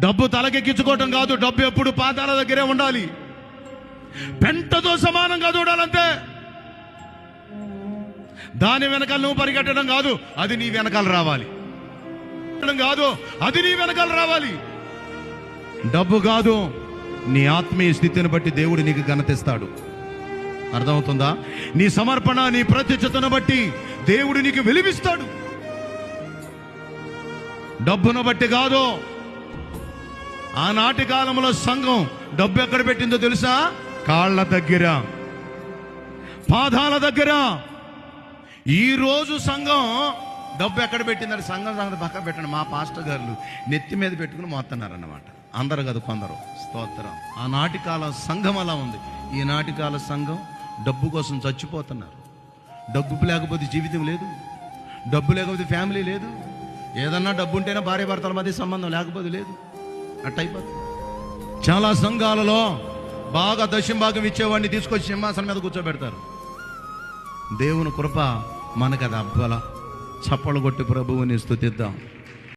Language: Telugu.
డబ్బు తలకెక్కించుకోవటం కాదు. డబ్బు ఎప్పుడు పాదాల దగ్గరే ఉండాలి. పెంటతో సమానంగా చూడాలంతే. దాని వెనకాల నువ్వు పరిగెట్టడం కాదు, అది నీ వెనకాల రావాలి. కాదు, అది నీ వెనకాల రావాలి. డబ్బు కాదు, నీ ఆత్మీయ స్థితిని బట్టి దేవుడు నీకు ఘనతిస్తాడు. అర్థమవుతుందా? నీ సమర్పణ, నీ ప్రత్యక్షతను బట్టి దేవుడు నీకు వెలివిస్తాడు. డబ్బును బట్టి కాదు. ఆనాటి కాలంలో సంఘం డబ్బు ఎక్కడ పెట్టిందో తెలుసా? కాళ్ళ దగ్గర, పాదాల దగ్గర. ఈరోజు సంఘం డబ్బు ఎక్కడ పెట్టిందంటే సంఘం సంగతి పక్క పెట్టండి. మా పాస్టర్ గారు నెత్తి మీద పెట్టుకుని మోస్తున్నారన్నమాట. అందరు కదా, కొందరు. స్తోత్రం. ఆనాటి కాలం సంఘం అలా ఉంది. ఈనాటి కాల సంఘం డబ్బు కోసం చచ్చిపోతున్నారు. డబ్బు లేకపోతే జీవితం లేదు, డబ్బు లేకపోతే ఫ్యామిలీ లేదు. ఏదన్నా డబ్బు ఉంటేనే భార్య భర్తల మధ్య సంబంధం, లేకపోతే లేదు. అట్టయిపోతుంది. చాలా సంఘాలలో బాగా దశంభాగం ఇచ్చేవాడిని తీసుకొచ్చి సింహాసనం మీద కూర్చోబెడతారు. దేవుని కృప మనకు అది అబ్బల. చప్పలు కొట్టి ప్రభువుని స్తుతిద్దాం.